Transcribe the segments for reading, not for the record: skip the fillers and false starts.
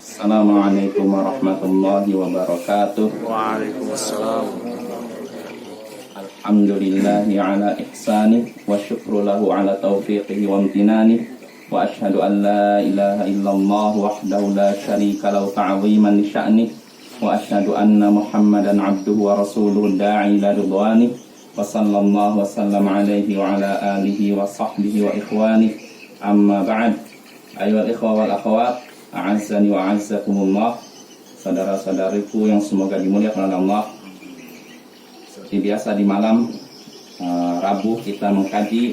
Assalamualaikum warahmatullahi wabarakatuh. Waalaikumsalam. Alhamdulillahi ala ihsani wa syukru lahu ala taufiqihi wa amtinani wa ashhadu an la ilaha illallah wahdahu la syarika lahu ta'ziman li sya'ni wa ashhadu anna Muhammadan abduhu wa rasuluhu da'i ila ridwani wa sallallahu wa sallam alaihi wa ala alihi wa sahbihi wa ikhwani amma ba'd. Ayyuhal ikhwa wal akhwat, a'azzani wa a'azzakumullah, saudara-saudariku yang semoga dimuliakan oleh Allah. Seperti biasa di malam Rabu kita mengkaji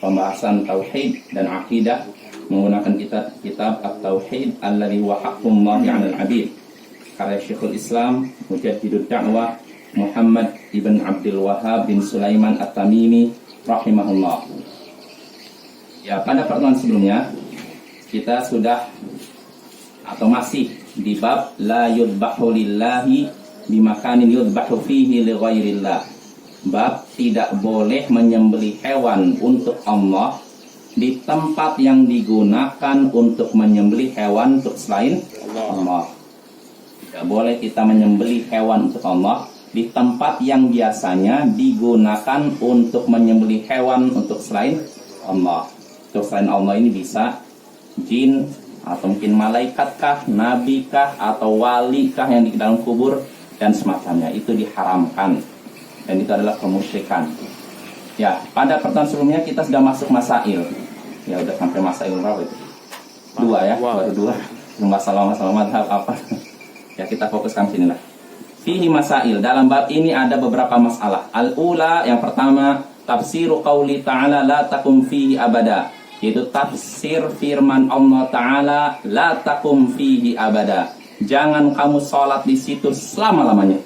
pembahasan tauhid dan akidah menggunakan kitab At-Tauhid alladzi huwa haqqullahi 'alal 'abid, karya Syekhul Islam Mujaddidud Da'wah Muhammad ibn Abdul Wahhab bin Sulaiman At-Tamimi rahimahullah. Ya, pada pertemuan sebelumnya kita sudah atau masih di bab la yudbahu lillahi bimakanin yudbahu fihi li ghairillah. Bab tidak boleh menyembelih hewan untuk Allah di tempat yang digunakan untuk menyembelih hewan untuk selain Allah. Tidak boleh kita menyembelih hewan untuk Allah di tempat yang biasanya digunakan untuk menyembelih hewan untuk selain Allah. Untuk selain Allah ini bisa jin, atau mungkin malaikatkah, nabikah, atau walikah yang di dalam kubur dan semacamnya. Itu diharamkan dan itu adalah kemusyrikan. Ya, pada pertemuan sebelumnya kita sudah masuk masail. Ya, udah sampai masail berapa itu? Dua ya, baru dua. Masalah madhab apa? Ya, kita fokuskan sini lah. Fihi masail, dalam bab ini ada beberapa masalah. Al-ula, yang pertama, tafsiru qauli ta'ala la takum fihi abada, yaitu tafsir firman Allah Ta'ala la takum fihi abada, jangan kamu sholat di situ selama-lamanya.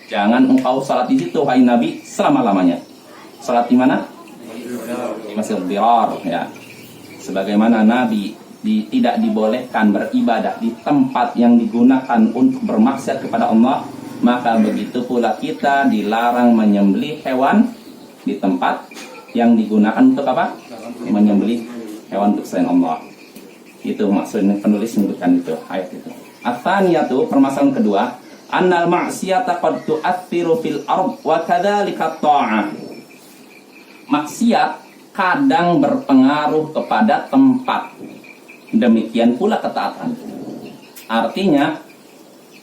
Jangan engkau sholat di situ, wahai Nabi, selama-lamanya. Sholat di mana? Di Masjid Dirar, ya. Sebagaimana Nabi tidak dibolehkan beribadah di tempat yang digunakan untuk bermaksiat kepada Allah, maka begitu pula kita dilarang menyembelih hewan di tempat yang digunakan untuk apa? Menyembelih hewan untuk selain Allah. Itu maksudnya penulis menyebutkan itu, ayat itu. Ats-tsaniyatu, permasalahan kedua, annal ma'siyata qad tu'athiru fil ard wa kadzalika ta'ah. Maksiat kadang berpengaruh kepada tempat, demikian pula ketaatan. Artinya,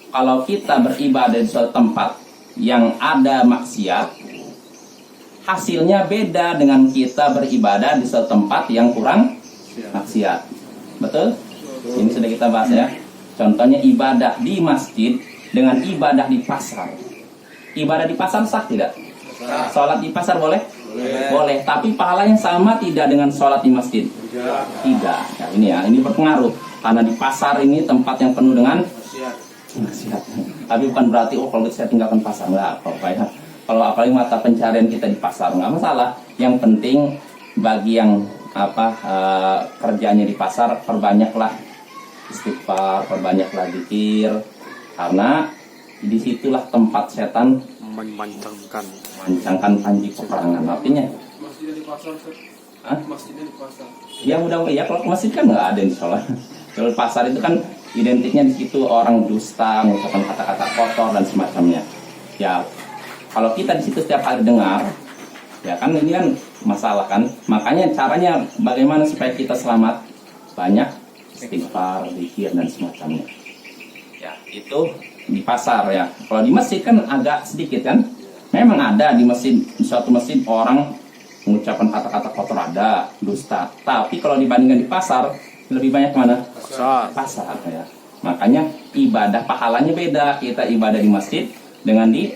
kalau kita beribadah di suatu tempat yang ada maksiat, hasilnya beda dengan kita beribadah di suatu tempat yang kurang maksiat. Betul? Ini sudah kita bahas ya. Contohnya ibadah di masjid dengan ibadah di pasar. Ibadah di pasar sah tidak? Sholat di pasar boleh? Boleh. Tapi pahalanya sama tidak dengan sholat di masjid? Tidak. Ya, ini berpengaruh. Karena di pasar ini tempat yang penuh dengan maksiat. Tapi bukan berarti kalau saya tinggalkan pasar, enggak apa-apa ya. Kalau apalagi mata pencarian kita di pasar, nggak masalah. Yang penting bagi yang kerjanya di pasar, perbanyaklah istighfar, perbanyaklah zikir, karena disitulah tempat setan memancangkan panji peperangan. Artinya masjidnya di pasar, masjidnya di pasar. Ya mudah ya, kalau ke masjid kan nggak ada insya Allah. Kalau pasar itu kan identiknya di situ orang dusta, mengucapkan kata-kata kotor dan semacamnya. Ya, kalau kita di situ setiap hari dengar, ya kan ini kan masalah kan. Makanya caranya bagaimana supaya kita selamat? Banyak istighfar, zikir dan semacamnya. Ya, itu di pasar ya. Kalau di masjid kan agak sedikit kan. Memang ada di masjid, di suatu masjid orang mengucapkan kata-kata kotor, ada dusta. Tapi kalau dibandingkan di pasar, lebih banyak mana? Pasar ya. Makanya ibadah pahalanya beda. Kita ibadah di masjid dengan di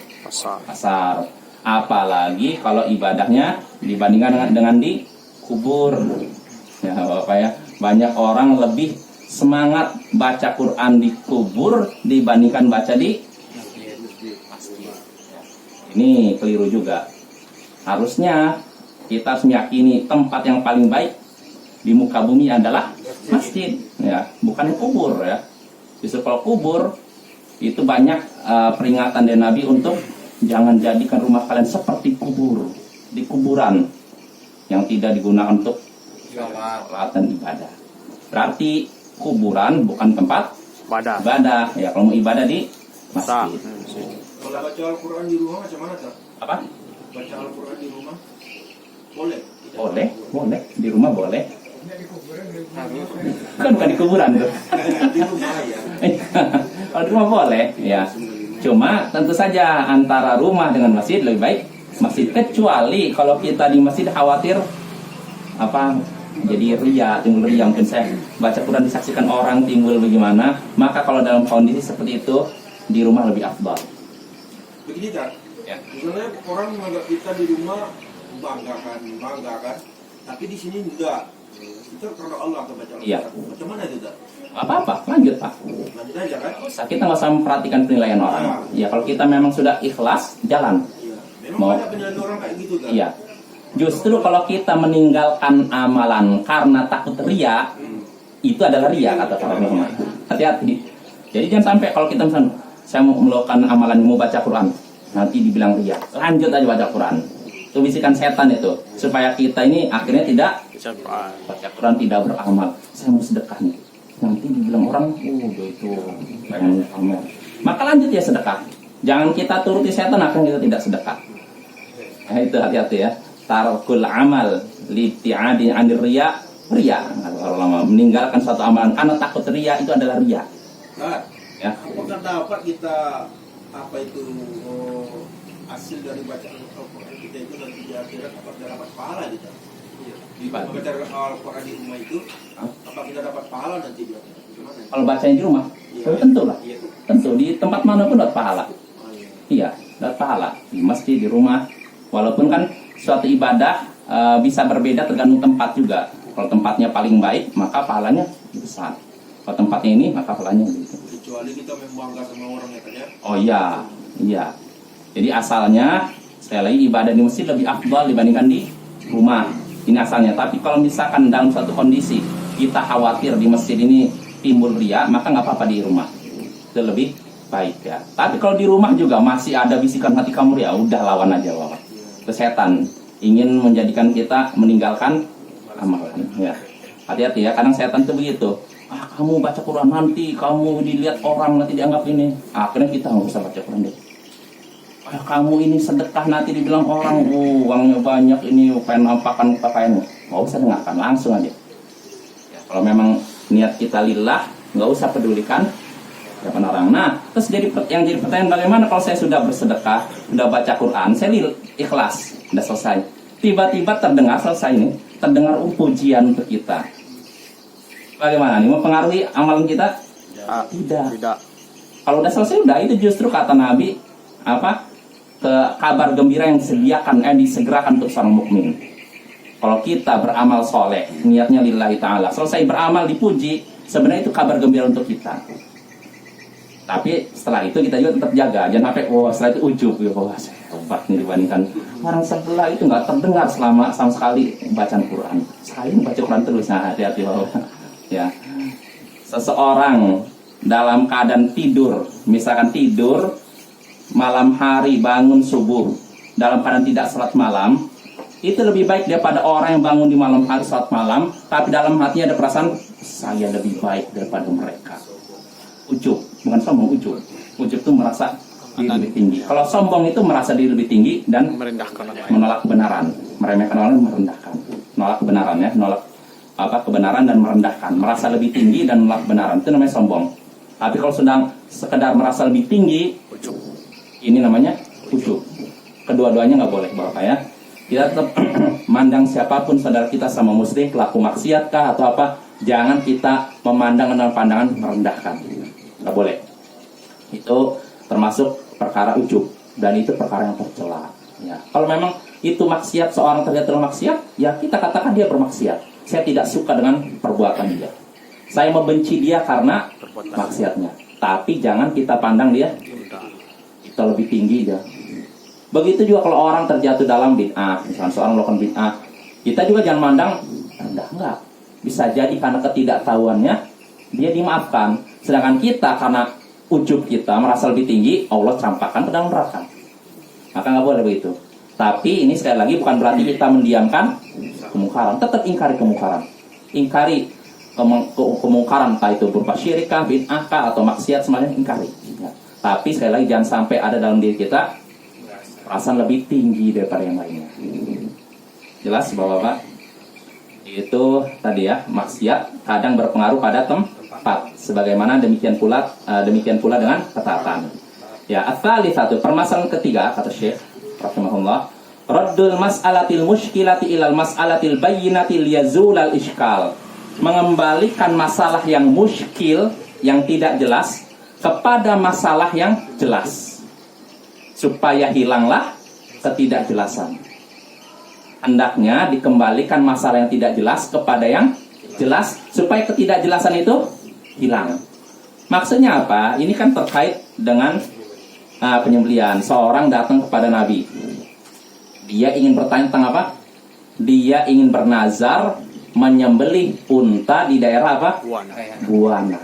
pasar. Apalagi kalau ibadahnya dibandingkan dengan di kubur. Ya, Bapak ya. Banyak orang lebih semangat baca Quran di kubur dibandingkan baca di masjid. Ini keliru juga. Harusnya kita harus meyakini tempat yang paling baik di muka bumi adalah masjid, ya, bukan kubur ya. Justru kalau kubur itu banyak peringatan dari Nabi untuk jangan jadikan rumah kalian seperti kubur, di kuburan yang tidak digunakan untuk sholat dan ibadah. Berarti kuburan bukan tempat Badak. ibadah. Ya kalau mau ibadah di masjid. Kalau baca Al-Quran di rumah macam mana tak? Apa? Baca Al-Quran di rumah boleh? Tidak Boleh, boleh. Di rumah boleh. Harus. Kan bukan di kuburan tuh. Di rumah ya. Kalau di rumah boleh, ya. Cuma tentu saja antara rumah dengan masjid lebih baik masjid, kecuali kalau kita di masjid khawatir apa jadi ria, timbul ria, mungkin saya baca Quran disaksikan orang timbul bagaimana, maka kalau dalam kondisi seperti itu di rumah lebih afdal. Begini tak? Ya. Misalnya orang menganggap kita di rumah banggakan, tapi di sini enggak. Itu karena Allah atau baca Iya. Al-Quran. Macam mana itu tak? Apa-apa, lanjut Pak. Lanjut aja kan? Kita nggak usah memperhatikan penilaian orang. Ya kalau kita memang sudah ikhlas, jalan. Iya. Memang Mau. banyak penyanyi orang kayak gitu kan? Iya. Justru kalau kita meninggalkan amalan karena takut ria, itu adalah ria kata para ulama. Hati-hati. Jadi jangan sampai kalau kita misalnya saya mau melakukan amalan, mau baca Quran, nanti dibilang ria. Lanjut aja baca Quran. Itu bisikan setan itu, supaya kita ini akhirnya tidak baca Quran, tidak beramal. Saya mau sedekah nih. Nanti dibilang orang, itu pengen pamer. Maka lanjut ya sedekah. Jangan kita turuti setan, akhirnya kita tidak sedekah. Nah, itu hati-hati ya. Tarkul amal liti'adi anir riya. Kalau lama meninggalkan suatu amalan karena takut riya, itu adalah riya. Nah, Ya. apakah dapat kita hasil dari bacaan Al-Quran kita itu nanti di akhirat apakah dapat pahala kita? Gimana? Membaca Al-Quran di rumah itu, apa kita dapat pahala nanti di akhirat? Gimana? Kalau bacanya di rumah, Iya. tentu lah. Iya. Tentu di tempat manapun dapat pahala. Oh, iya. Iya, dapat pahala di masjid, di rumah. Walaupun kan suatu ibadah bisa berbeda tergantung tempat juga. Kalau tempatnya paling baik, maka pahalanya besar. Kalau tempatnya ini, maka pahalanya gitu. Kecuali kita membangga sama orang ya kan ya? Oh iya, iya. Jadi asalnya sekali lagi ibadah di masjid lebih afdal dibandingkan di rumah. Ini asalnya. Tapi kalau misalkan dalam suatu kondisi kita khawatir di masjid ini timbul ria, maka nggak apa-apa di rumah. Itu lebih baik ya. Tapi kalau di rumah juga masih ada bisikan hati kamu, ya udah lawan aja lawan. Itu setan ingin menjadikan kita meninggalkan amalan. Ya. Hati-hati ya. Kadang setan itu begitu. Kamu baca Quran nanti kamu dilihat orang, nanti dianggap ini. Akhirnya kita nggak usah baca Quran deh. Kamu ini sedekah nanti dibilang orang, uangnya banyak ini, pengen nampakan pakaianmu. Nggak usah dengarkan, langsung aja. Ya, kalau memang niat kita lillah, nggak usah pedulikan siapa orang. Nah, terus yang jadi pertanyaan, bagaimana kalau saya sudah bersedekah, sudah baca Quran, saya ikhlas, sudah selesai. Tiba-tiba terdengar selesai ini, terdengar pujian untuk kita. Bagaimana nih, mempengaruhi amalan kita? Tidak. Kalau udah selesai, udah, itu justru kata Nabi kabar gembira yang disegerakan untuk seorang mukmin. Kalau kita beramal soleh, niatnya lillahi ta'ala, selesai beramal dipuji, sebenarnya itu kabar gembira untuk kita. Tapi setelah itu kita juga tetap jaga, jangan sampai setelah itu ujub, saya hebat nih dibandingkan orang sebelah itu nggak terdengar sama sekali bacaan Quran. Saya baca Quran terus, nah hati-hati ya. Seseorang dalam keadaan tidur, misalkan tidur malam hari, bangun subuh dalam keadaan tidak salat malam, itu lebih baik daripada orang yang bangun di malam hari salat malam tapi dalam hatinya ada perasaan saya lebih baik daripada mereka. Ujub, bukan sombong, ujub. Ujub itu merasa diri lebih tinggi. Kalau sombong itu merasa diri lebih tinggi dan menolak kebenaran, meremehkan orang, merendahkan. Menolak kebenaran ya, menolak kebenaran dan merendahkan, merasa lebih tinggi dan menolak kebenaran, itu namanya sombong. Tapi kalau sedang sekedar merasa lebih tinggi, ini namanya ujub. Kedua-duanya nggak boleh, Bapak ya. Kita tetap mandang siapapun saudara kita sama muslim, pelaku maksiat kah atau apa, jangan kita memandang dengan pandangan merendahkan. Nggak boleh. Itu termasuk perkara ujub dan itu perkara yang tercela. Ya. Kalau memang itu maksiat, seorang terlihat maksiat, ya kita katakan dia bermaksiat. Saya tidak suka dengan perbuatan dia. Saya membenci dia karena maksiatnya. Tapi jangan kita pandang dia kita lebih tinggi dia. Begitu juga kalau orang terjatuh dalam bid'ah, misalnya seorang melakukan bid'ah, kita juga jangan mandang rendah, enggak. Bisa jadi karena ketidaktahuannya dia dimaafkan. Sedangkan kita karena ujub kita merasa lebih tinggi, Allah campakkan ke dalam neraka. Maka nggak boleh begitu. Tapi ini sekali lagi bukan berarti kita mendiamkan kemungkaran. Tetap ingkari kemungkaran. Ingkari kemungkaran, entah itu berupa syirikah, bid'ahkah, atau maksiat semacamnya, ingkari. Ya. Tapi sekali lagi jangan sampai ada dalam diri kita perasaan lebih tinggi daripada yang lainnya. Jelas Bapak-bapak? Itu tadi ya, maksiat kadang berpengaruh pada tempat, sebagaimana demikian pula dengan ketaatan. Ya, ats-tsalitsatu, permasalahan ketiga kata Syekh rahimahullah, raddul mas'alatil musykilati ilal mas'alatil bayyinati liyazulal iskal. Mengembalikan masalah yang muskil, yang tidak jelas, kepada masalah yang jelas, supaya hilanglah ketidakjelasan. Hendaknya dikembalikan masalah yang tidak jelas kepada yang jelas, supaya ketidakjelasan itu hilang. Maksudnya apa? Ini kan terkait dengan penyembelihan. Seorang datang kepada Nabi, dia ingin bertanya tentang apa? Dia ingin bernazar menyembelih unta di daerah apa? Buana.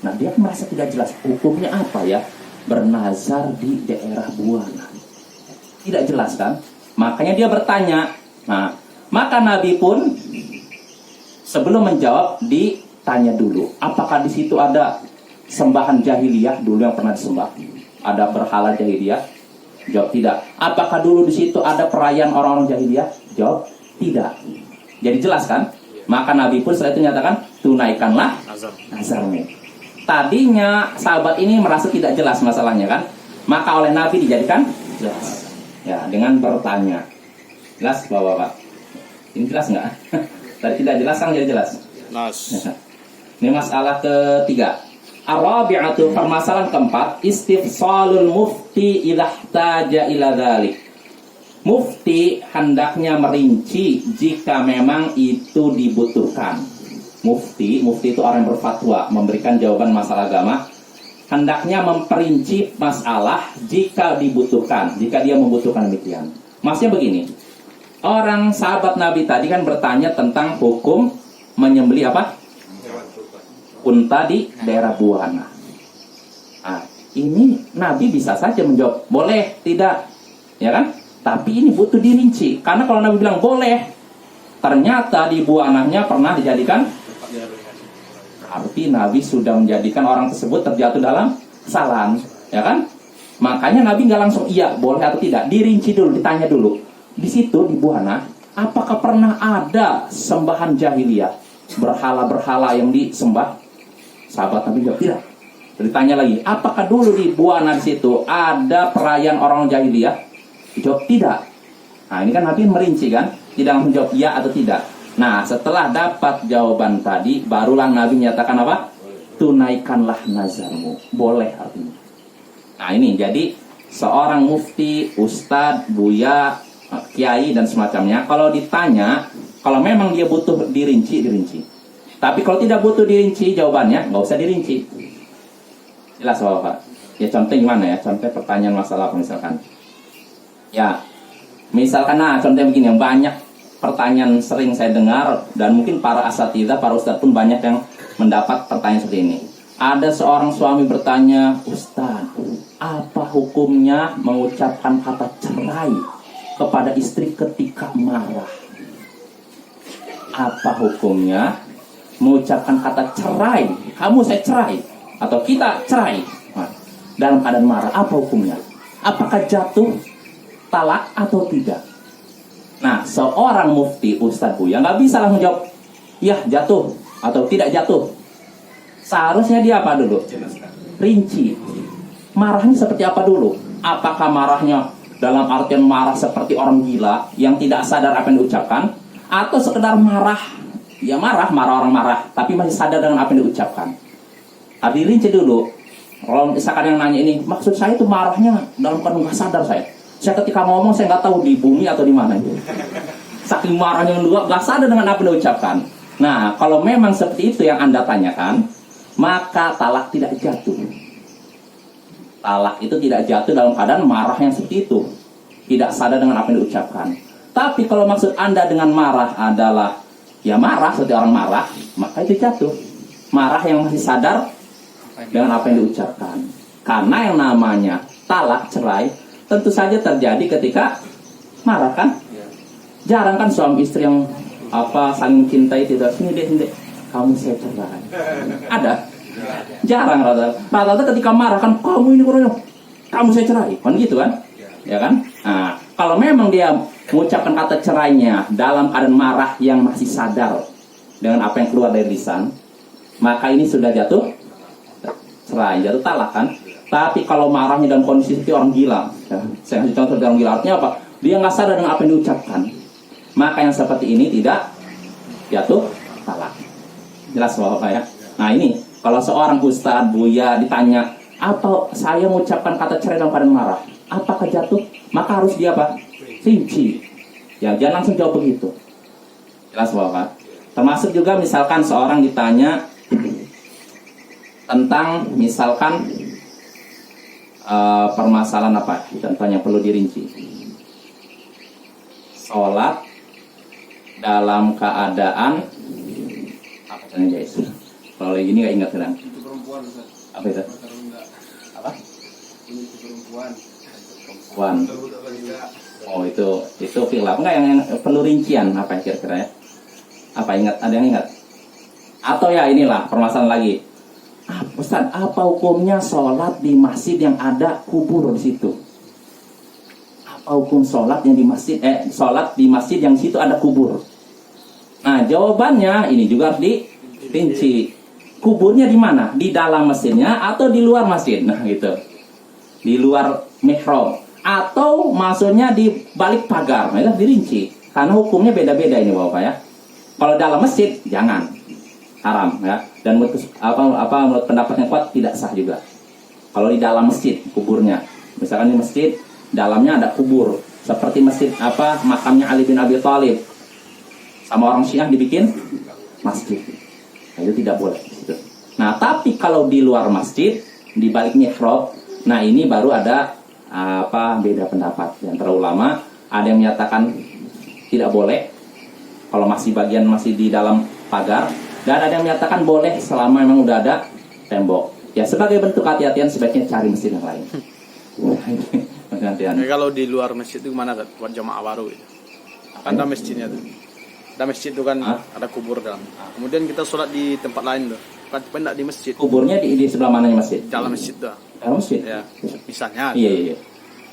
Nah, dia merasa tidak jelas hukumnya apa ya, bernazar di daerah Buana. Tidak jelas kan? Makanya dia bertanya. Nah, maka Nabi pun sebelum menjawab ditanya dulu, apakah di situ ada sembahan jahiliyah dulu yang pernah disembah? Ada berhala jahiliyah? Jawab tidak. Apakah dulu di situ ada perayaan orang-orang jahiliyah? Jawab tidak. Jadi jelas kan? Maka Nabi pun setelah itu nyatakan, tunaikanlah nazarmu. Tadinya sahabat ini merasa tidak jelas masalahnya kan? Maka oleh Nabi dijadikan jelas. Ya, dengan bertanya. Jelas Bapak-bapak? Ini jelas nggak? Tadi tidak jelas, sekarang jadi jelas. Ini masalah ketiga. Ar-rabi'atu, permasalahan keempat, istifsalul mufti idahtaja ila dzalik. Mufti hendaknya merinci jika memang itu dibutuhkan. Mufti itu orang yang berfatwa, memberikan jawaban masalah agama. Hendaknya memperinci masalah jika dibutuhkan, jika dia membutuhkan demikian. Maksudnya begini, orang sahabat Nabi tadi kan bertanya tentang hukum menyembelih apa? Unta di daerah Buana. Nah, ini Nabi bisa saja menjawab boleh, tidak, ya kan? Tapi ini butuh dirinci, karena kalau Nabi bilang boleh, ternyata di Buananya pernah dijadikan, arti Nabi sudah menjadikan orang tersebut terjatuh dalam kesalahan, ya kan? Makanya Nabi nggak langsung iya boleh atau tidak, dirinci dulu, ditanya dulu. Di situ di Buana, apakah pernah ada sembahan jahiliyah, berhala-berhala yang disembah? Sahabat Nabi jawab tidak. Ditanya lagi, apakah dulu di Buana di situ ada perayaan orang jahiliyah? Dijawab tidak. Nah, ini kan Nabi merinci kan, tidak menjawab iya atau tidak. Nah, setelah dapat jawaban tadi, barulah Nabi menyatakan apa? Tunaikanlah nazarmu. Boleh artinya. Nah, ini jadi seorang mufti, ustadz, buya, kiai dan semacamnya, kalau ditanya, kalau memang dia butuh dirinci. Tapi kalau tidak butuh dirinci jawabannya, nggak usah dirinci. Jelas Bapak? Ya contoh gimana ya? Contoh pertanyaan masalah misalkan. Ya, misalkan contohnya begini, yang banyak pertanyaan sering saya dengar, dan mungkin para asatidzah, para ustadz pun banyak yang mendapat pertanyaan seperti ini. Ada seorang suami bertanya, Ustadz, apa hukumnya mengucapkan kata cerai kepada istri ketika marah? Apa hukumnya mengucapkan kata cerai, kamu saya cerai, atau kita cerai, dalam keadaan marah? Apa hukumnya? Apakah jatuh talak atau tidak? Nah, seorang mufti, ustadz buya nggak bisa langsung jawab ya jatuh atau tidak jatuh. Seharusnya dia apa dulu? Rinci. Marahnya seperti apa dulu? Apakah marahnya dalam artian marah seperti orang gila yang tidak sadar apa yang diucapkan, atau sekedar marah, ya marah orang marah, tapi masih sadar dengan apa yang diucapkan? Harus dirinci dulu. Kalau misalkan yang nanya ini, maksud saya itu marahnya dalam keadaan nggak sadar saya ketika ngomong saya nggak tahu di bumi atau di mana itu. Saking marahnya yang luar, nggak sadar dengan apa yang diucapkan. Nah, kalau memang seperti itu yang Anda tanyakan, maka talak tidak jatuh. Talak itu tidak jatuh dalam keadaan marah yang seperti itu, tidak sadar dengan apa yang diucapkan. Tapi kalau maksud Anda dengan marah adalah ya marah seperti orang marah, maka itu jatuh. Marah yang masih sadar dengan apa yang diucapkan. Karena yang namanya talak, cerai, tentu saja terjadi ketika marah kan? Jarang kan suami istri yang saling mencintai tidak, sini deh. kamu saya cerai. Ada? Jarang rata-rata. Rata-rata ketika marah kan, kamu ini kurang, kamu saya cerai. Kan gitu kan? Ya kan? Nah, kalau memang dia mengucapkan kata cerainya dalam keadaan marah yang masih sadar dengan apa yang keluar dari lisan, maka ini sudah jatuh cerai, jatuh talak kan? Tapi kalau marahnya dalam kondisi itu orang gila, ya, saya kasih contoh orang gila, artinya apa? Dia nggak sadar dengan apa yang diucapkan, maka yang seperti ini tidak jatuh talak. Jelas Bapak ya? Nah ini, kalau seorang ustadz, buya ditanya, apa saya mengucapkan kata cerai dalam keadaan marah, apakah jatuh? Maka harus dia apa? Rinci. Ya, jangan langsung jawab begitu. Jelas Bapak? Termasuk juga misalkan seorang ditanya tentang misalkan permasalahan apa? Contohnya perlu dirinci. Sholat dalam keadaan apa contohnya guys? Kalau lagi ini nggak ingat sedang. Itu perempuan, Ustaz. Apa itu? Kalau enggak, Apa? ini perempuan. Perempuan. Oh itu khilaf nggak yang perlu rincian apa kira-kira ya? Apa ingat? Ada yang ingat? Atau ya inilah permasalahan lagi. Ustaz, apa hukumnya sholat di masjid yang ada kubur di situ? Apa hukum sholat yang di masjid? Sholat di masjid yang situ ada kubur. Nah jawabannya ini juga harus dirinci. Kuburnya di mana? Di dalam masjidnya atau di luar masjid? Nah gitu. Di luar mihrab atau maksudnya di balik pagar. Nah itu dirinci. Karena hukumnya beda-beda ini Bapak ya. Kalau dalam masjid jangan, haram ya. Dan menurut menurut pendapat yang kuat tidak sah juga. Kalau di dalam masjid kuburnya, misalkan di masjid dalamnya ada kubur, seperti masjid makamnya Ali bin Abi Thalib, sama orang Syiah dibikin masjid, nah, itu tidak boleh. Gitu. Nah tapi kalau di luar masjid, di balik mihrab, nah ini baru ada beda pendapat di antara ulama. Ada yang menyatakan tidak boleh kalau masih di dalam pagar. Dan ada yang menyatakan boleh selama memang udah ada tembok. Ya sebagai bentuk hati-hatian sebaiknya cari masjid yang lain. Kalau di luar masjid itu gimana kan? Buat jamaah baru itu. Kan ada masjidnya tuh. Ada masjid itu kan ada kubur dalam. Kemudian kita sholat di tempat lain tuh. Kan tidak di masjid. Kuburnya di sebelah mananya masjid? Dalam masjid tuh. Dalam masjid? Ya, misalnya. Iya.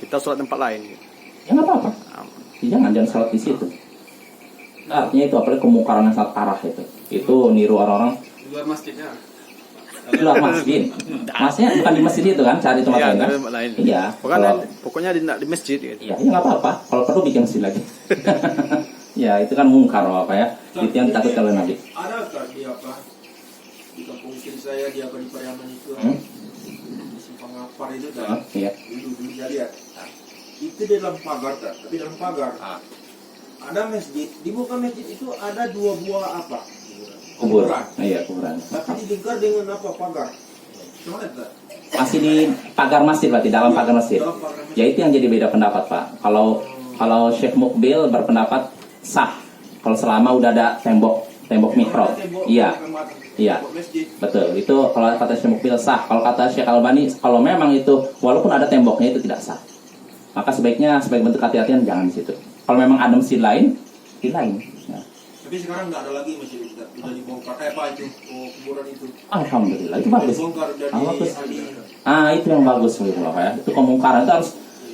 Kita sholat tempat lain. Ya nggak apa-apa. Jangan sholat di situ. Artinya itu apalagi kemungkaran yang sangat parah itu. Itu niru orang-orang Di luar masjidnya. di luar masjid. Maksudnya bukan di masjid itu kan, cari tempat lain kan? Lain. Iya. Pokoknya di masjid gitu. Iya, ya nggak apa-apa. Kalau perlu bikin masjid lagi. Ya itu kan mungkar apa ya? Itu yang ditakutkan oleh Nabi. Adakah di di kampung istri saya di Pariaman itu di Simpang Apar itu kan? Iya. Dulu saya lihat. Itu di dalam pagar kan? Tapi dalam pagar. Ada masjid, di muka masjid itu ada 2 buah kuburan. Iya, kuburan. Tapi dilingkar dengan pagar. Gimana itu? Masih di pagar masjid berarti, dalam pagar masjid. Ya itu yang jadi beda pendapat Pak. Kalau Syekh Mukbil berpendapat sah. Kalau selama udah ada tembok mihrab. Iya. Iya. Betul. Itu kalau kata Syekh Mukbil sah. Kalau kata Syekh Albani, kalau memang itu walaupun ada temboknya itu tidak sah. Maka sebaiknya sebagai bentuk hati-hatian jangan di situ. Kalau memang ada masjid lain, Ya. Tapi sekarang nggak ada lagi masjid itu, sudah dibongkar. Kuburan itu. Alhamdulillah, itu bagus. Dibongkar Bagus. Itu yang bagus gitu Bapak ya. Itu kemungkaran itu harus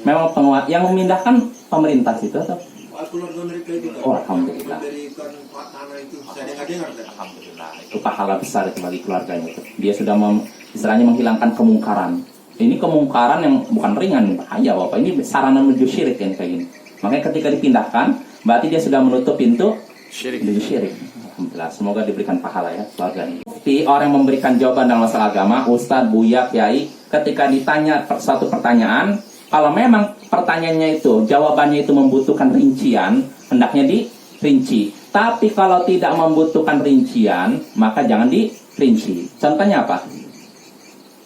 memang penguat yang memindahkan pemerintah situ atau keluarga mereka itu kan. Oh, alhamdulillah. Memberikan tanah itu. Saya dengar kan. Alhamdulillah. Itu pahala besar itu bagi keluarganya itu. Dia sudah istilahnya menghilangkan kemungkaran. Ini kemungkaran yang bukan ringan, bahaya Bapak. Ini sarana menuju syirik yang kayak gini. Makanya ketika dipindahkan, berarti dia sudah menutup pintu menuju syirik. Alhamdulillah, semoga diberikan pahala ya keluarga ini. Tapi orang yang memberikan jawaban dalam masalah agama, Ustadz, Buya, Kiai, ketika ditanya satu pertanyaan, kalau memang pertanyaannya itu, jawabannya itu membutuhkan rincian, hendaknya dirinci. Tapi kalau tidak membutuhkan rincian, maka jangan dirinci. Contohnya apa?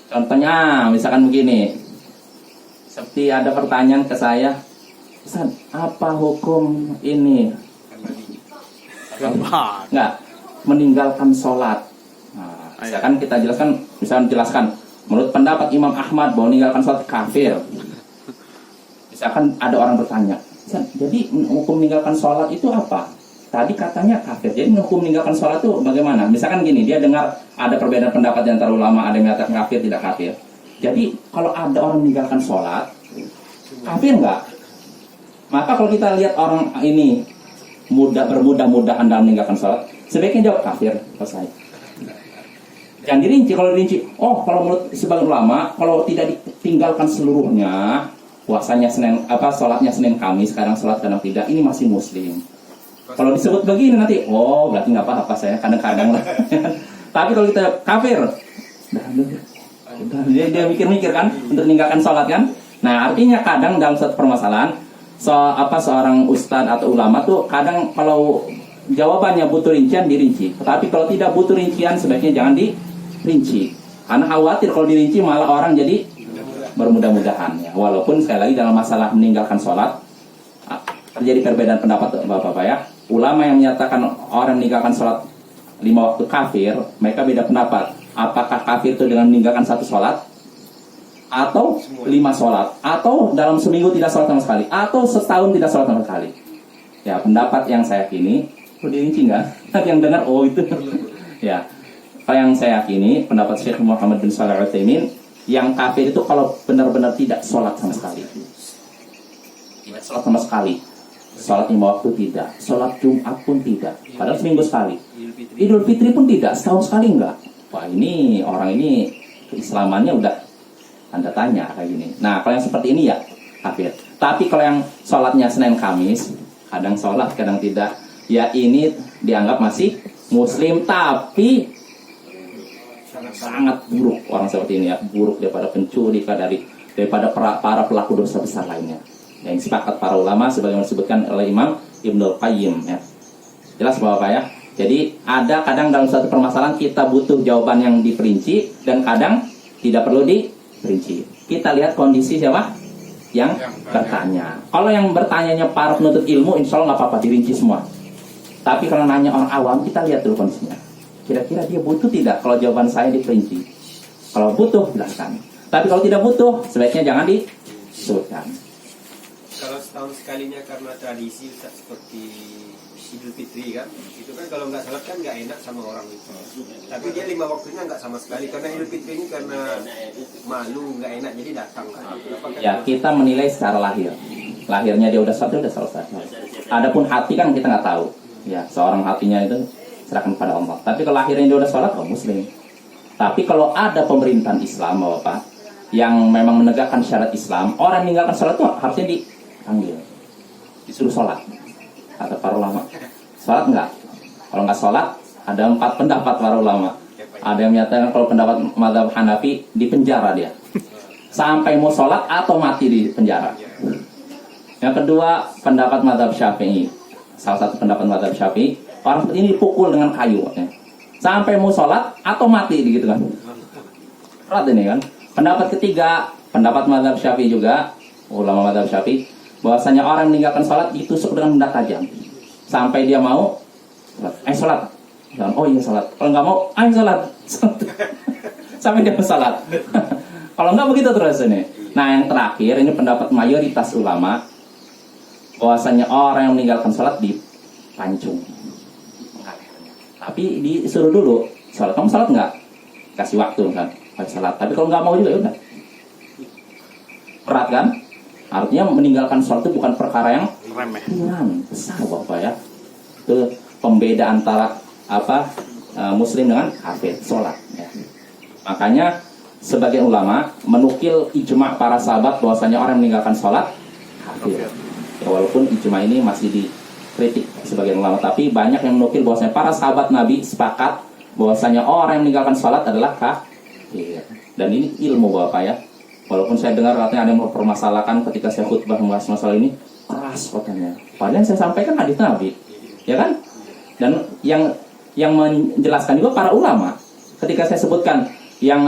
Contohnya misalkan begini, seperti ada pertanyaan ke saya, Ustaz, apa hukum ini? Enggak, meninggalkan sholat. Nah, misalkan kita jelaskan, menurut pendapat Imam Ahmad bahwa meninggalkan sholat kafir. Misalkan ada orang bertanya, jadi hukum meninggalkan sholat itu apa? tadi katanya kafir. Jadi hukum meninggalkan sholat itu bagaimana? Misalkan gini, dia dengar ada perbedaan pendapat di antara ulama, ada yang mengatakan kafir, tidak kafir. Jadi kalau ada orang meninggalkan sholat, kafir nggak? Maka kalau kita lihat orang ini bermudah-mudahan dalam meninggalkan sholat, sebaiknya jawab kafir, selesai. Jangan dirinci. Kalau dirinci, kalau menurut sebagian ulama, kalau tidak ditinggalkan seluruhnya, puasanya sholatnya Senin Kamis, kadang sholat kadang tidak, ini masih muslim. Kalau disebut begini nanti, berarti nggak apa-apa saya kadang-kadang lah. Tapi kalau kita kafir, dia mikir-mikir kan untuk meninggalkan sholat kan. Nah artinya kadang dalam satu permasalahan, seorang ustadz atau ulama tuh kadang kalau jawabannya butuh rincian dirinci. Tetapi kalau tidak butuh rincian sebaiknya jangan dirinci. Karena khawatir kalau dirinci malah orang jadi bermudah-mudahan ya. Walaupun sekali lagi dalam masalah meninggalkan sholat terjadi perbedaan pendapat Bapak-Bapak ya. Ulama yang menyatakan orang meninggalkan sholat 5 waktu kafir, mereka beda pendapat. Apakah kafir itu dengan meninggalkan 1 sholat, atau 5 sholat, atau dalam seminggu tidak sholat sama sekali, atau setahun tidak sholat sama sekali. Ya pendapat yang saya yakini, dirinci nggak? Tapi yang dengar itu. Ya, yang saya yakini pendapat Syekh Muhammad bin Shalih Al-Utsaimin, yang kafir itu kalau benar-benar tidak sholat sama sekali. Tidak sholat sama sekali. Sholat 5 waktu tidak, sholat Jumat pun tidak, padahal seminggu sekali. Idul Fitri pun tidak, setahun sekali enggak. Wah ini orang ini keislamannya udah tanda tanya kayak gini. Nah kalau yang seperti ini ya kafir. Tapi kalau yang sholatnya Senin Kamis, kadang sholat kadang tidak, ya ini dianggap masih muslim, tapi sangat buruk orang seperti ini ya, buruk daripada pencuri, daripada para pelaku dosa besar lainnya. Yang sepakat para ulama sebagaimana disebutkan oleh Imam Ibnul Qayyim ya. Jelas Bapak ya. Jadi ada kadang dalam satu permasalahan kita butuh jawaban yang diperinci dan kadang tidak perlu diperinci. Kita lihat kondisi siapa yang bertanya. Kalau yang bertanyanya para penuntut ilmu, insya Allah nggak apa-apa dirinci semua. Tapi kalau nanya orang awam, kita lihat dulu kondisinya. Kira-kira dia butuh tidak kalau jawaban saya diperinci. Kalau butuh, jelaskan. Tapi kalau tidak butuh, sebaiknya jangan disebutkan. Kalau setahun sekalinya karena tradisi seperti Idul Fitri kan, itu kan kalau nggak salat kan nggak enak sama orang itu. Tapi dia 5 waktunya nggak sama sekali karena Idul Fitri ini karena malu nggak enak jadi datang kan. Ya kita menilai secara lahir. Lahirnya dia udah selesai. Adapun hati kan kita nggak tahu. Ya seorang hatinya itu serahkan pada Allah. Tapi kalau lahirnya dia udah sholat, muslim. Tapi kalau ada pemerintahan Islam Bapak yang memang menegakkan syarat Islam, orang yang meninggalkan sholat itu harusnya dipanggil, disuruh sholat. Kata para ulama, sholat enggak? Kalau enggak sholat, ada 4 pendapat para ulama. Ada yang menyatakan kalau pendapat mazhab Hanafi dipenjara dia, sampai mau sholat atau mati di penjara. Yang kedua pendapat mazhab Syafi'i, salah satu pendapat mazhab Syafi'i, orang seperti ini dipukul dengan kayu, sampai mau sholat atau mati gitu kan. Berat ini kan. Pendapat ketiga, pendapat mazhab Syafi'i juga, ulama mazhab Syafi'i, bahwasanya orang yang meninggalkan sholat ditusuk dengan benda tajam sampai dia mau sholat. Dan oh iya sholat. Kalau nggak mau, ayo sholat. Sampai dia sholat. Kalau nggak begitu terus ini. Nah yang terakhir ini pendapat mayoritas ulama, bahwasanya orang yang meninggalkan sholat dipancung. Tapi disuruh dulu sholat. Kamu sholat nggak? Kasih waktu kan, sholat. Tapi kalau nggak mau juga ya udah. Berat kan? Artinya meninggalkan sholat itu bukan perkara yang remeh, besar Bapak ya. Itu pembeda antara muslim dengan kafir, sholat ya. Makanya sebagian ulama menukil ijma' para sahabat bahwasanya orang yang meninggalkan sholat kafir. Ya, walaupun ijma' ini masih dikritik sebagian ulama, tapi banyak yang menukil bahwasanya para sahabat Nabi sepakat bahwasanya orang yang meninggalkan sholat adalah kafir. Dan ini ilmu Bapak ya. Walaupun saya dengar katanya ada yang mempermasalahkan ketika saya khutbah membahas masalah ini, keras katanya. Padahal saya sampaikan hadis Nabi, ya kan? Dan yang menjelaskan juga para ulama. Ketika saya sebutkan yang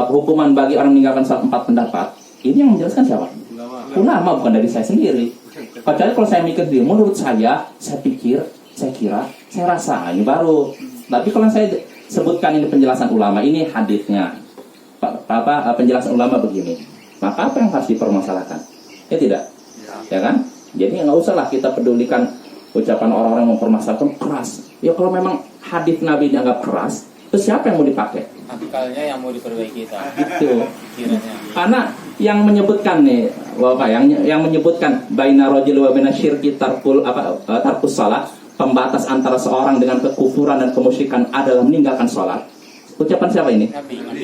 hukuman bagi orang meninggalkan sholat 4 pendapat, ini yang menjelaskan siapa? Ulama, bukan dari saya sendiri. Padahal kalau saya mikir dia, menurut saya pikir, saya kira, saya rasa ini baru. Tapi kalau saya sebutkan ini penjelasan ulama, ini hadisnya. Penjelasan ulama begini, maka apa yang harus dipermasalahkan? Ya tidak, ya kan? Jadi nggak usahlah kita pedulikan ucapan orang-orang yang mempermasalahkan keras. Ya kalau memang hadis Nabi dianggap keras, terus siapa yang mau dipakai? Akalnya yang mau diperbaiki kita. Gitu. Kiranya. Karena yang menyebutkan nih, Bapak, yang menyebutkan baina rajul wa baina syirki tarkus salat, pembatas antara seorang dengan kekufuran dan kemusyrikan adalah meninggalkan salat. Ucapan siapa ini?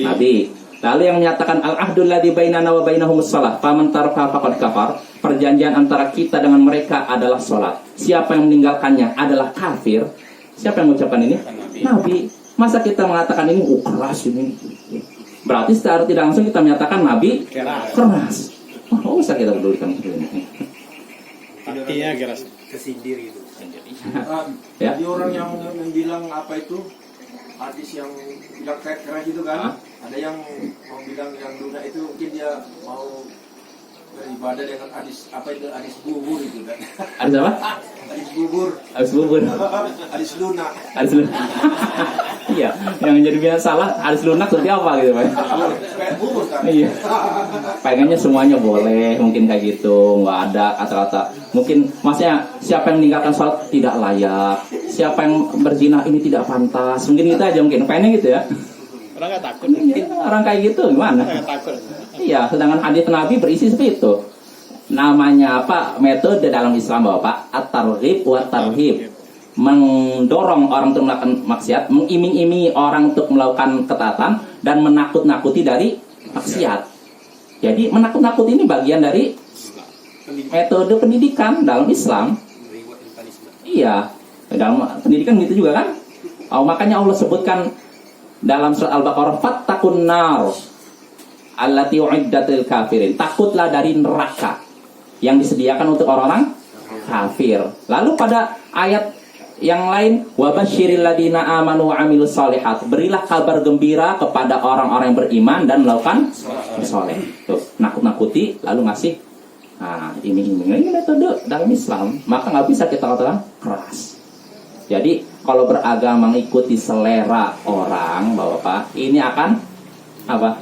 Nabi. Lalu yang menyatakan al-ahdul ladzi bainana wa bainahumus shalah, faman taraka faqad kafar. Perjanjian antara kita dengan mereka adalah salat. Siapa yang meninggalkannya adalah kafir. Siapa yang mengucapkan ini? Nabi. Masa kita mengatakan ini keras ini? Berarti secara tidak langsung kita menyatakan Nabi keras. Oh, usah kita pedulikan ini. Artinya keras. Kesindir itu. Ya. Jadi orang yang bilang apa itu hadis yang bilang keras itu kan, ada yang mau bilang yang lunak itu mungkin dia mau beribadah dengan hadis apa itu, hadis bubur itu kan. Hadis apa? Hadis bubur. Hadis bubur. Hadis lunak. Hadis lunak. Iya, yang jadi biasa salah hadis lunak seperti apa gitu, Pak? Kayak bubur kan. Iya. Pengennya semuanya boleh, mungkin kayak gitu, nggak ada kata-kata. Mungkin maksudnya siapa yang meninggalkan sholat tidak layak, siapa yang berzina ini tidak pantas. Mungkin kita aja mungkin pengennya gitu ya. Orang nggak takut. Iya, orang kayak gitu gimana? Nggak takut. Iya, sedangkan hadis Nabi berisi seperti itu. Namanya apa? Metode dalam Islam Bapak, at-targhib wa tarhib. Mendorong orang untuk melakukan maksiat, mengiming-imingi orang untuk melakukan ketaatan, dan menakut-nakuti dari maksiat. Jadi menakut-nakuti ini bagian dari metode pendidikan dalam Islam. Iya, dalam pendidikan gitu juga kan. Makanya Allah sebutkan dalam surat Al-Baqarah, fattaqun nar allati uiddat lil kafirin. Takutlah dari neraka yang disediakan untuk orang-orang kafir. Lalu pada ayat yang lain, wabasyiril ladina amanu wa amilus shalihat. Berilah kabar gembira kepada orang-orang yang beriman dan melakukan soleh. Tuh, nakut-nakuti lalu ngasih ini metode dalam Islam. Maka nggak bisa kita katakan keras. Jadi kalau beragama mengikuti selera orang, Bapak, ini akan apa?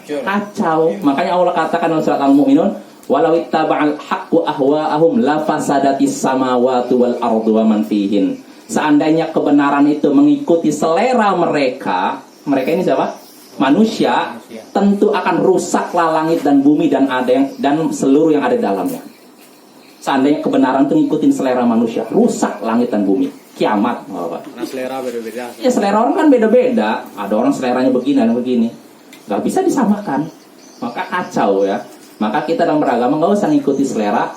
Kacau. Makanya Allah katakan dalam surat Al-Mu'minun, walau ittaba'al haqqu ahwa'ahum la fasadatis samawati wal ardu wa man fihin. Seandainya kebenaran itu mengikuti selera mereka ini siapa? Manusia, tentu akan rusaklah langit dan bumi dan seluruh yang ada di dalamnya. Seandainya kebenaran itu ngikutin selera manusia, rusak langit dan bumi, kiamat, Bapak. Nah, selera beda-beda. Ya selera orang kan beda-beda. Ada orang seleranya begini, ada begini. Gak bisa disamakan. Maka kacau ya. Maka kita dalam beragama nggak usah ngikuti selera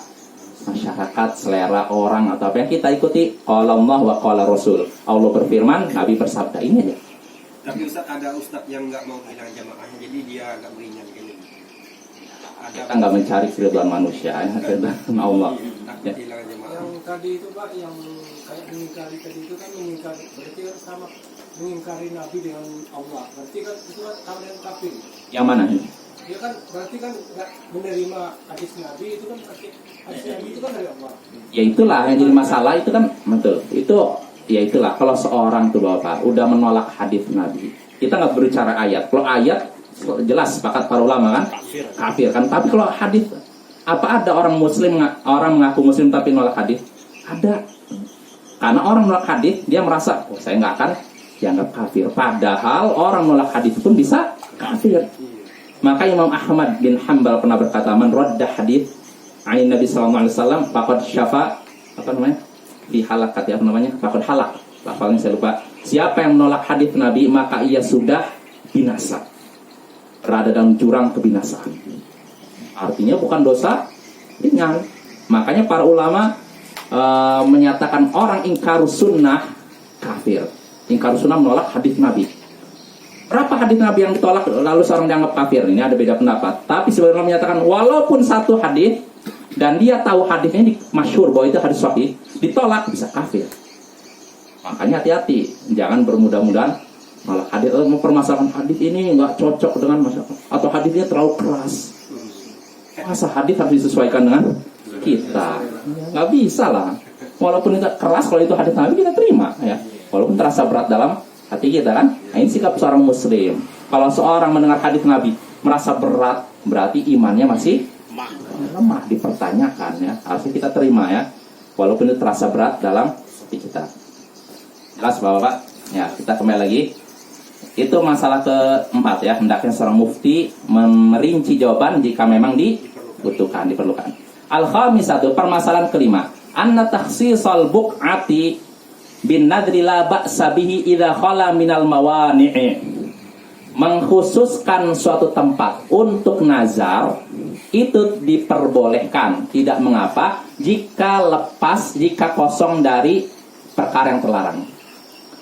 masyarakat, selera orang atau apa yang kita ikuti. Qala Allah wa qala Rasul. Allah berfirman, Nabi bersabda, ini aja. Tapi Ustaz, ada Ustaz yang nggak mau hilang jamaahnya, jadi dia agak meringan gini. Kita nggak mencari keridhaan manusia, ya, keridhaan Allah. Takut hilang jamaah. Yang tadi itu Pak, yang kayak mengingkari tadi itu kan mengingkari, berarti kan sama mengingkari Nabi dengan Allah. Berarti kan itu kan kalian kafir. Yang mana? Ya kan berarti kan nggak menerima hadis Nabi itu kan berarti hadis Nabi itu kan dari Allah. Ya itulah yang jadi masalah itu kan betul. Itu ya itulah kalau seorang tuh Bapak udah menolak hadis Nabi. Kita nggak berbicara ayat. Kalau ayat jelas sepakat para ulama kan kafir kan. Tapi kalau hadis, apa ada orang muslim, orang mengaku muslim tapi nolak hadis? Ada. Karena orang nolak hadis dia merasa saya nggak akan dianggap kafir. Padahal orang nolak hadis pun bisa kafir. Maka Imam Ahmad bin Hanbal pernah berkata, man radda hadis ain Nabi sallallahu alaihi wasallam faqad syafa, apa namanya? Di halakat ya, apa namanya? Faqad halak. Lafalnya saya lupa. Siapa yang menolak hadis Nabi maka ia sudah binasa. Berada dalam jurang kebinasaan. Artinya bukan dosa ringan. Makanya para ulama menyatakan orang ingkarus sunnah kafir. Ingkarus sunnah menolak hadis Nabi. Berapa hadis Nabi yang ditolak lalu seorang dianggap kafir? Ini ada beda pendapat. Tapi sebenarnya menyatakan walaupun satu hadis dan dia tahu hadisnya masyhur bahwa itu hadis sahih, ditolak bisa kafir. Makanya hati-hati, jangan bermudah-mudahan malah hadis mempermasalahkan hadis ini nggak cocok dengan masyarakat atau hadisnya terlalu keras. Masa hadis harus disesuaikan dengan kita? Nggak bisa lah. Walaupun itu keras, kalau itu hadis Nabi kita terima ya. Walaupun terasa berat dalam hati kita kan. Nah, ini sikap seorang muslim. Kalau seorang mendengar hadis Nabi merasa berat, berarti imannya masih lemah, dipertanyakan ya. Harusnya kita terima ya. walaupun itu terasa berat dalam hati kita. Jelas Bapak? Ya, kita kembali lagi. Itu masalah keempat ya, hendaknya seorang mufti merinci jawaban jika memang dibutuhkan, diperlukan. Al-khamisatu, permasalahan kelima, anna takhsisal buq'ati bin nadri la ba'sa bihi idza khala minal mawani'i. Mengkhususkan suatu tempat untuk nazar itu diperbolehkan, tidak mengapa jika lepas, jika kosong dari perkara yang terlarang.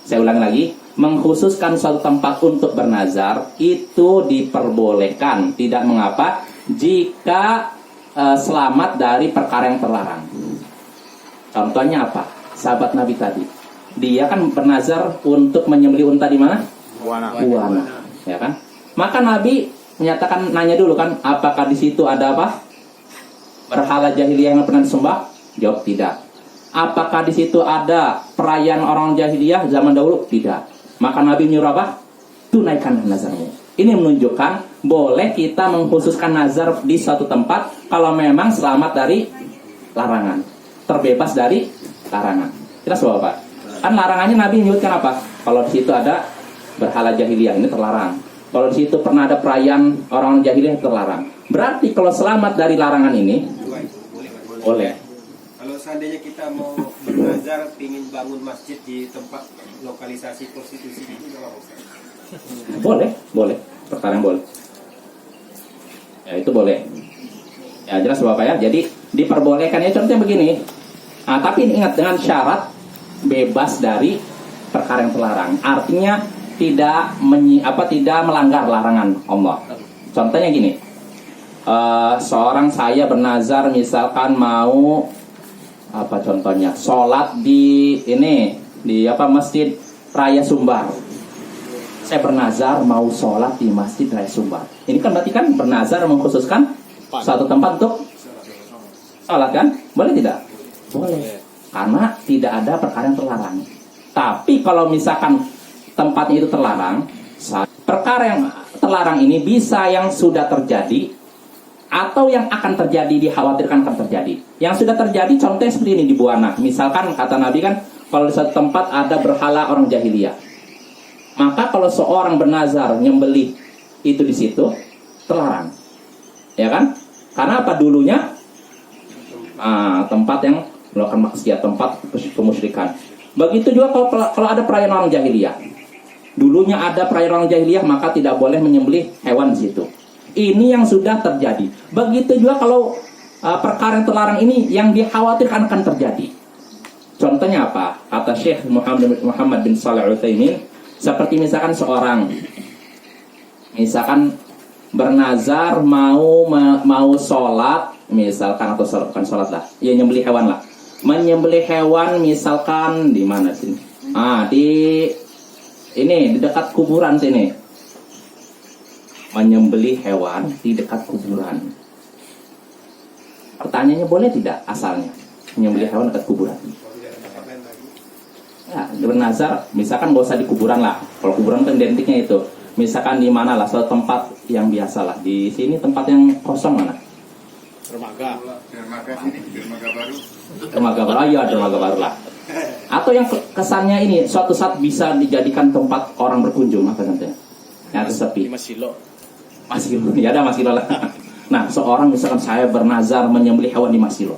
Saya ulang lagi, mengkhususkan suatu tempat untuk bernazar itu diperbolehkan, tidak mengapa jika selamat dari perkara yang terlarang. Contohnya apa? Sahabat Nabi tadi, dia kan bernazar untuk menyembelih unta di mana? Buana. Ya kan? Maka Nabi menyatakan, nanya dulu kan, apakah di situ ada apa? Berhala jahiliyah yang pernah disembah? Jawab tidak. Apakah di situ ada perayaan orang jahiliyah zaman dahulu? Tidak. Maka Nabi menyuruh apa? Tunaikan nazarmu. Ini menunjukkan boleh kita mengkhususkan nazar di suatu tempat kalau memang selamat dari larangan, terbebas dari larangan. Jelas Bapak? Kan larangannya Nabi menyebutkan apa? Kalau di situ ada berhala jahiliyah, ini terlarang. Kalau di situ pernah ada perayaan orang jahiliyah, terlarang. Berarti kalau selamat dari larangan ini boleh. Kalau seandainya kita mau bernazar ingin bangun masjid di tempat lokalisasi prostitusi itu nggak apa-apa? Boleh. Perkara yang boleh. Ya itu boleh. Ya jelas Bapak ya. Jadi diperbolehkan ya, contohnya begini. Nah, tapi ingat dengan syarat bebas dari perkara yang terlarang. Artinya tidak melanggar larangan Allah. Contohnya gini, seorang saya bernazar misalkan mau apa contohnya, sholat di masjid Raya Sumbar. Saya bernazar mau sholat di masjid Raya Sumbar. Ini kan berarti kan bernazar mengkhususkan suatu tempat untuk sholat kan? Boleh tidak? Boleh. Karena tidak ada perkara yang terlarang. Tapi kalau misalkan tempatnya itu terlarang, perkara yang terlarang ini bisa yang sudah terjadi atau yang akan terjadi, dikhawatirkan akan terjadi. Yang sudah terjadi contohnya seperti ini di Buana. Misalkan kata Nabi kan, kalau di satu tempat ada berhala orang jahiliyah, maka kalau seorang bernazar nyembelih itu di situ terlarang, ya kan? Karena apa dulunya? Tempat yang melakukan maksiat, tempat kemusyrikan. Begitu juga kalau ada perayaan orang jahiliyah. Dulunya ada perayaan orang jahiliyah, maka tidak boleh menyembelih hewan di situ. Ini yang sudah terjadi. Begitu juga kalau perkara yang terlarang ini yang dikhawatirkan akan terjadi. Contohnya apa? Kata Syekh Muhammad bin Shalih Al-Utsaimin, seperti misalkan seorang bernazar mau sholat, misalkan, atau sholat, bukan sholat lah, ya nyembelih hewan lah. Menyembelih hewan misalkan di mana sini? Di dekat kuburan sini. Menyembelih hewan di dekat kuburan. Pertanyaannya boleh tidak asalnya menyembelih hewan dekat kuburan? Ya, bernazar, misalkan gak usah di kuburan lah. Kalau kuburan kan identiknya itu. Misalkan di mana lah, suatu tempat yang biasa lah. Di sini tempat yang kosong mana? Dermaga baru. Dermaga baru, ayo dermaga baru lah. Atau yang kesannya ini suatu saat bisa dijadikan tempat orang berkunjung, apa nantinya? Yang sepi. Masilo. Ya ada Masilo lah. Nah, seorang misalkan saya bernazar menyembelih hewan di Masilo.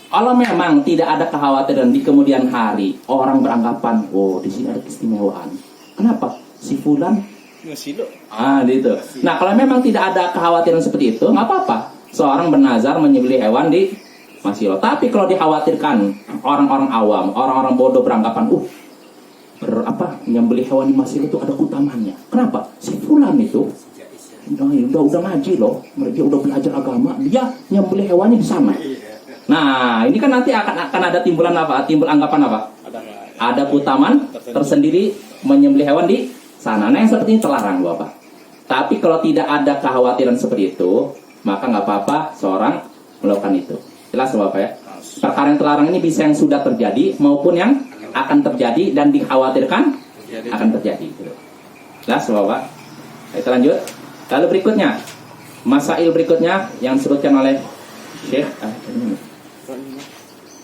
Kalau memang tidak ada kekhawatiran di kemudian hari orang beranggapan, oh di sini ada keistimewaan. Kenapa? Si fulan Masilo. Gitu. Nah, kalau memang tidak ada kekhawatiran seperti itu, nggak apa-apa. Seorang bernazar menyembelih hewan di Masilo. Tapi kalau dikhawatirkan orang-orang awam, orang-orang bodoh beranggapan, menyembelih hewan di Masilo itu ada utamanya. Kenapa? Si fulan itu udah ngaji loh, dia udah belajar agama, dia nyembelih hewannya di sana. Nah, ini kan nanti akan ada timbul anggapan apa? Ada keutamaan tersendiri menyembelih hewan di sana. Nah, yang seperti ini terlarang, Bapak. Tapi kalau tidak ada kekhawatiran seperti itu, maka nggak apa-apa seorang melakukan itu. Jelas Bapak ya? Perkara yang terlarang ini bisa yang sudah terjadi maupun yang akan terjadi dan dikhawatirkan akan terjadi. Jelas Bapak? Kita lanjut. Lalu berikutnya, masail berikutnya yang disebutkan oleh Syekh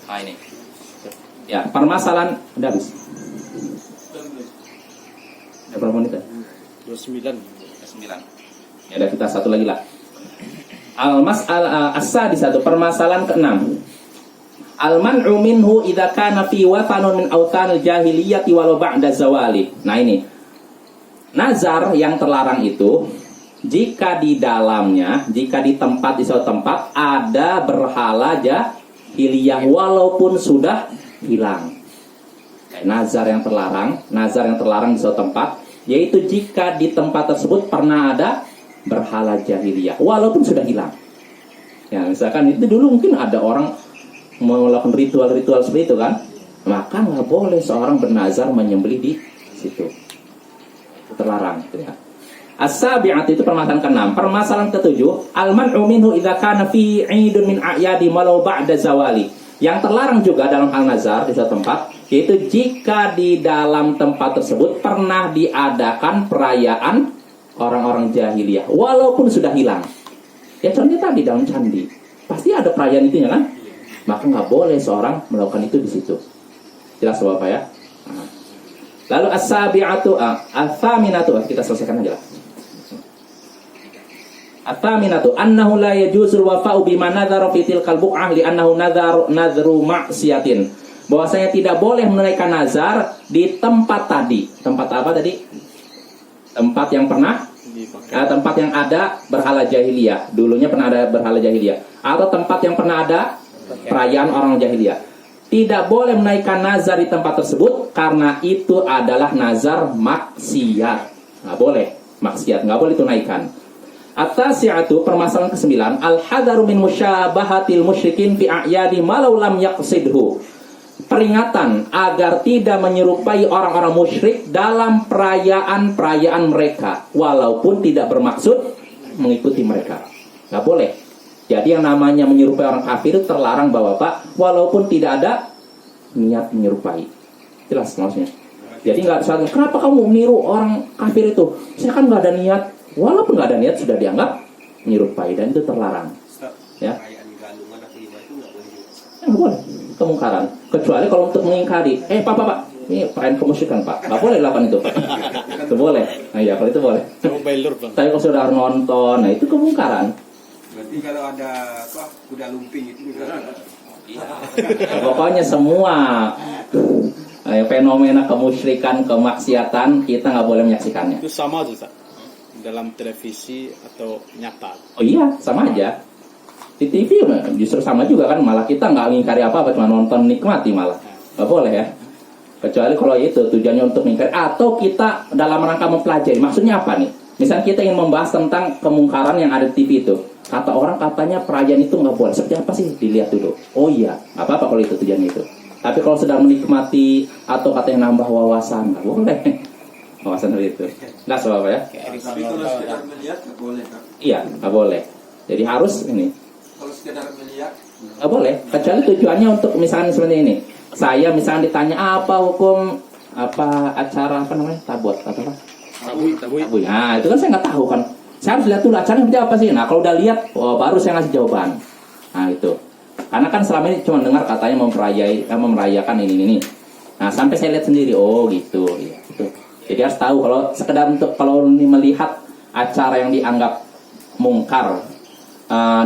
Nah ini. Ya, permasalahan udah habis. Ada berapa menit ya? 29. 9. Ya udah kita satu lagi lah. Al-mas'al as-sadisatu, permasalahan ke-6. Al-man'u minhu idza kana fi watanun min awtanil jahiliyyati walau ba'da zawali. Nah ini. Nazar yang terlarang itu jika di dalamnya, jika di tempat di suatu tempat ada berhala jahiliyah walaupun sudah hilang. Nazar yang terlarang di suatu tempat, yaitu jika di tempat tersebut pernah ada berhala jahiliyah walaupun sudah hilang. Ya, misalkan itu dulu mungkin ada orang melakukan ritual-ritual seperti itu kan, maka nggak boleh seorang bernazar menyembelih di situ. Itu terlarang, gitu ya. As-sabi'at itu permasalahan ke-6. Permasalahan ke-7, al-man'u minhu idza kana fi 'idun min a'yadi walau ba'da zawali. Yang terlarang juga dalam hal nazar di suatu tempat, yaitu jika di dalam tempat tersebut pernah diadakan perayaan orang-orang jahiliyah walaupun sudah hilang. Ya contohnya tadi dalam candi pasti ada perayaan itunya kan, maka nggak boleh seorang melakukan itu di situ. Jelas Bapak ya. Lalu as-sabi'atu al-thaminatu, kita selesaikan aja lah. At-taminatu annahu la yajuzul wafa'u bima nadhara fi tilkal bu'ah li annahu nadhru ma'siyatin. Bahwasanya tidak boleh menunaikan nazar di tempat tadi. Tempat apa tadi? Tempat yang pernah tempat yang ada berhala jahiliyah. Dulunya pernah ada berhala jahiliyah, atau tempat yang pernah ada perayaan orang jahiliyah. Tidak boleh menunaikan nazar di tempat tersebut karena itu adalah nazar maksiat. Nggak boleh maksiat, nggak boleh tunaikan. At-tasi'atu, permasalahan ke-9, al-hadaru min musyabahatil musyrikin fi a'yadi malau lam yaqsidhu. Peringatan agar tidak menyerupai orang-orang musyrik dalam perayaan-perayaan mereka walaupun tidak bermaksud mengikuti mereka. Nggak boleh. Jadi yang namanya menyerupai orang kafir itu terlarang Bapak, walaupun tidak ada niat menyerupai. Jelas maksudnya. Jadi nggak salah, kenapa kamu meniru orang kafir itu? Saya kan nggak ada niat. Walaupun nggak ada niat sudah dianggap menyerupai dan itu terlarang. Ya. Nggak boleh. Kemungkaran. Kecuali kalau untuk mengingkari. Pak, ini perayaan kemusyrikan Pak. Nggak boleh lakukan itu Pak. Itu boleh. Nah ya kalau itu boleh. Tapi kalau sudah nonton, nah itu kemungkaran. Berarti kalau ada kuda lumping itu juga. Pokoknya semua fenomena kemusyrikan, kemaksiatan kita nggak boleh menyaksikannya. Itu sama tuh, dalam televisi atau nyata. Oh iya, sama aja. Di TV justru sama juga kan, malah kita nggak mengingkari apa-apa, cuma nonton nikmati malah. Nggak boleh ya. Kecuali kalau itu tujuannya untuk mengingkari atau kita dalam rangka mempelajari. Maksudnya apa nih? Misalnya kita ingin membahas tentang kemungkaran yang ada di TV itu. Kata orang katanya perayaan itu nggak boleh. Seperti apa sih? Dilihat dulu. Oh iya, nggak apa-apa kalau itu tujuannya itu. Tapi kalau sedang menikmati atau katanya nambah wawasan, nggak boleh. Wawasan seperti itu. Nggak sebab ya. Tapi kalau sekedar melihat nggak boleh Kak. Iya, nggak boleh. Jadi harus ini. Kalau sekedar melihat Nggak boleh. Kecuali tujuannya untuk misalnya seperti ini. Saya misalnya ditanya apa hukum acara apa namanya tabut atau apa? Tabui. Nah itu kan saya nggak tahu kan. Saya harus lihat dulu acaranya seperti apa sih. Nah kalau udah lihat, baru saya ngasih jawaban. Nah itu. Karena kan selama ini cuma dengar katanya merayakan ini. Nah sampai saya lihat sendiri, oh gitu. Ya, gitu. Jadi harus tahu kalau sekedar untuk kalau melihat acara yang dianggap mungkar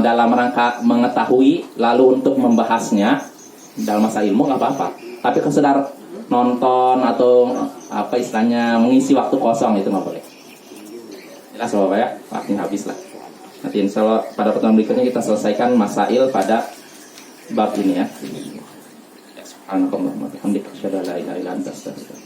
dalam rangka mengetahui lalu untuk membahasnya dalam masa ilmu nggak apa-apa. Tapi kesedar nonton atau apa istilahnya mengisi waktu kosong itu nggak boleh. Jelas Bapak ya, waktunya habis lah. Nanti insya Allah pada pertemuan berikutnya kita selesaikan masail pada bab ini ya. Subhanallah wa bihamdihi asyhadu an la ilaha illa anta astaghfiruka